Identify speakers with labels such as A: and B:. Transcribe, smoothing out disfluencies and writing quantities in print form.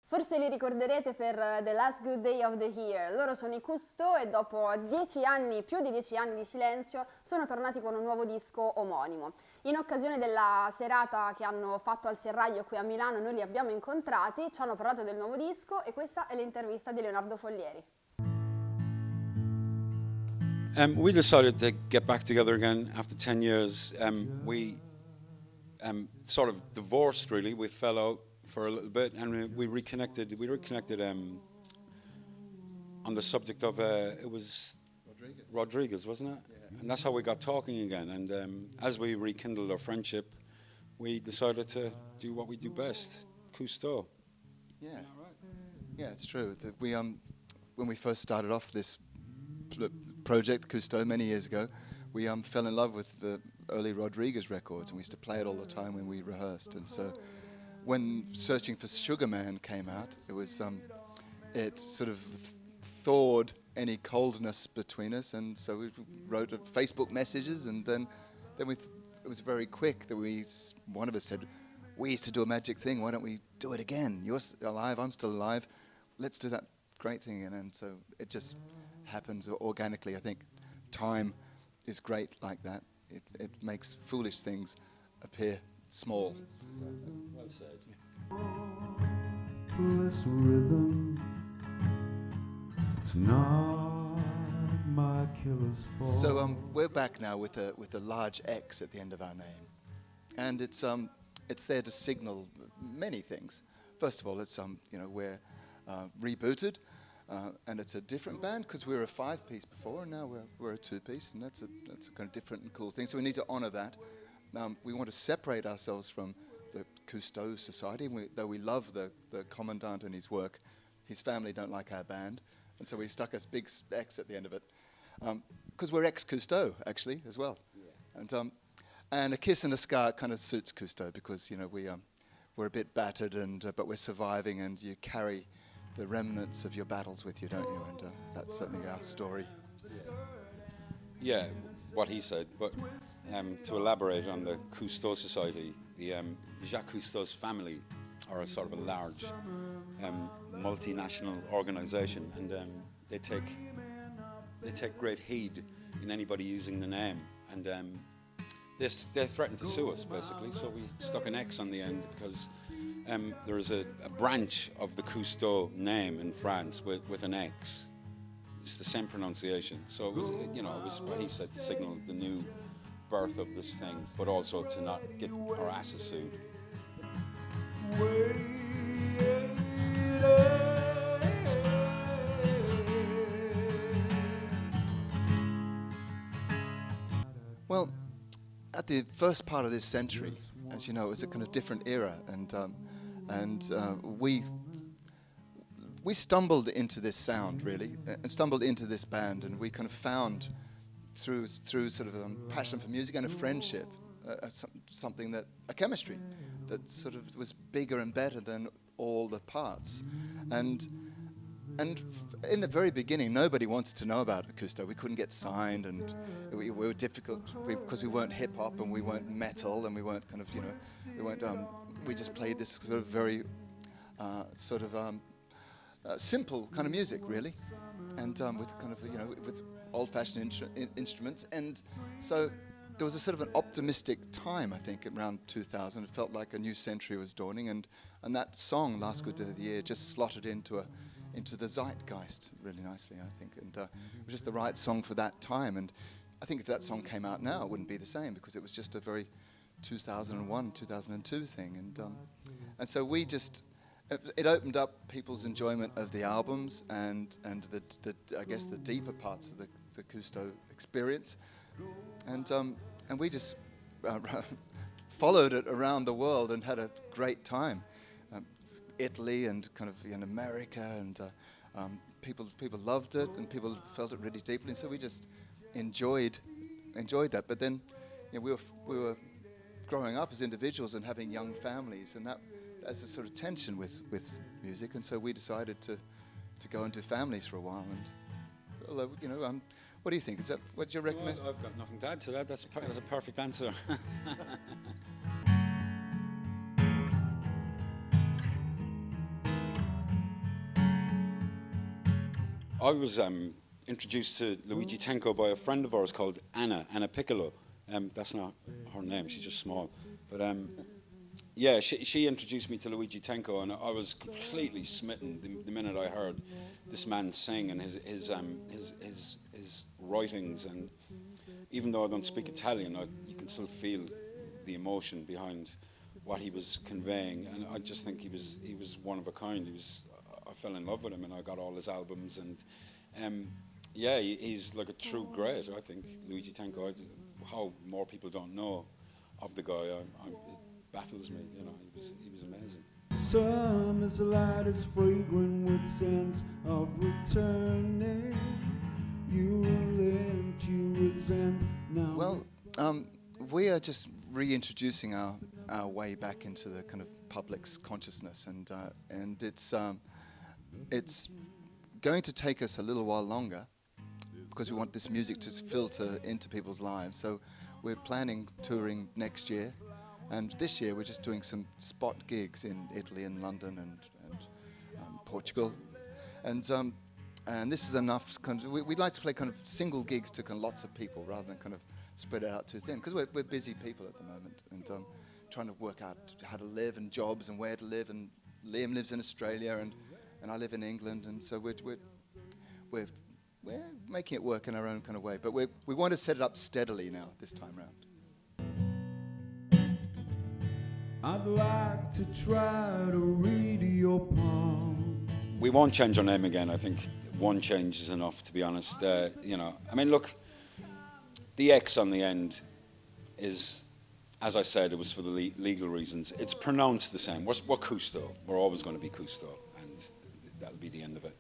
A: Forse li ricorderete per The Last Good Day of the Year. Loro sono i CousteauX e dopo 10 anni, più di 10 anni di silenzio, sono tornati con un nuovo disco omonimo. In occasione della serata che hanno fatto al Serraglio qui a Milano, noi li abbiamo incontrati, ci hanno parlato del nuovo disco e questa è l'intervista di Leonardo Foglieri.
B: We decided to get back together again after 10 years. We sort of divorced, really. We fell out for a little bit, and we reconnected. We reconnected on the subject of it was Rodriguez, wasn't it? Yeah. And that's how we got talking again. And as we rekindled our friendship, we decided to do what we do best, CousteauX.
C: Yeah, right? Yeah, it's true. That we when we first started off this project, CousteauX, many years ago, we fell in love with the early Rodriguez records, and we used to play it all the time when we rehearsed. And so, when Searching for Sugar Man came out, it was it sort of thawed any coldness between us, and so we wrote Facebook messages, and then it was very quick that one of us said, we used to do a magic thing, why don't we do it again? You're alive, I'm still alive, let's do that great thing again. And so it just happens organically. I think time is great like that. It makes foolish things appear small.
B: Well said.
D: This rhythm, it's not my killer's fault.
C: So we're back now with a large X at the end of our name, and it's there to signal many things. First of all, it's we're rebooted, and it's a different band because we were a 5-piece before, and now we're a 2-piece, and that's a kind of different and cool thing. So we need to honor that. We want to separate ourselves from the CousteauX society. Though we love the commandant and his work, his family don't like our band, and so we stuck a big X at the end of it, because we're ex-CousteauX actually as well. Yeah. And a kiss and a scar kind of suits CousteauX because we're a bit battered, but we're surviving, and you carry the remnants of your battles with you, don't you? And that's certainly our story.
B: Yeah, what he said, but to elaborate on the CousteauX Society, the Jacques Cousteau's family are a sort of a large multinational organisation, and they take great heed in anybody using the name, and they threatened to sue us basically. So we stuck an X on the end because there is a branch of the Cousteau name in France with an X. It's the same pronunciation. So it was, it was what he said, to signal the new birth of this thing, but also to not get our asses sued.
C: Well, at the first part of this century, as you know, it was a kind of different era, and we stumbled into this sound, really, and stumbled into this band, and we kind of found, through sort of a passion for music and a friendship, something a chemistry that sort of was bigger and better than all the parts. And in the very beginning, nobody wanted to know about CousteauX. We couldn't get signed, and we were difficult because we weren't hip hop and we weren't metal and we weren't kind of, we weren't. We just played this sort of very simple kind of music, really, and with kind of with old-fashioned instruments. And so there was a sort of an optimistic time, I think, around 2000. It felt like a new century was dawning, and that song, Last Good Day of the Year, just slotted into the zeitgeist really nicely, I think, and it was just the right song for that time. And I think if that song came out now, it wouldn't be the same, because it was just a very 2001, 2002 thing, and so we just. It opened up people's enjoyment of the albums and the I guess the deeper parts of the CousteauX experience, and we just followed it around the world and had a great time. Italy and kind of in America, and people loved it, and people felt it really deeply, and so we just enjoyed that. But then we were growing up as individuals and having young families, and that's a sort of tension with music, and so we decided to go into families for a while. And although What do you think? Is that what you recommend?
B: Well, I've got nothing to add to that. That's a perfect answer. I was introduced to Luigi Tenco by a friend of ours called Anna Piccolo. That's not her name, she's just small. But yeah, she introduced me to Luigi Tenco, and I was completely smitten the minute I heard this man sing, and his writings. And even though I don't speak Italian, you can still feel the emotion behind what he was conveying. And I just think he was one of a kind. I fell in love with him, and I got all his albums. And yeah, he's like a true great, I think, Luigi Tenco. How more people don't know of the guy, it baffles me. You know, he was amazing.
D: Summer's light is fragrant with sense of returning. You relent, you resent. Now
C: Well, we are just reintroducing our way back into the kind of public's consciousness, and it's going to take us a little while longer because we want this music to filter into people's lives. So we're planning touring next year, and this year we're just doing some spot gigs in Italy and London and Portugal, and this is enough. We'd like to play kind of single gigs to kind of lots of people rather than kind of spread it out too thin, because we're busy people at the moment, and trying to work out how to live and jobs and where to live. And Liam lives in Australia, and I live in England, and so we're making it work in our own kind of way. But we want to set it up steadily now this time round.
D: I'd like to try to read your palm.
B: We won't change our name again. I think one change is enough, to be honest. You know, I mean, look, the X on the end is, as I said, it was for the legal reasons. It's pronounced the same. We're Cousteau. We're always going to be Cousteau, and that'll be the end of it.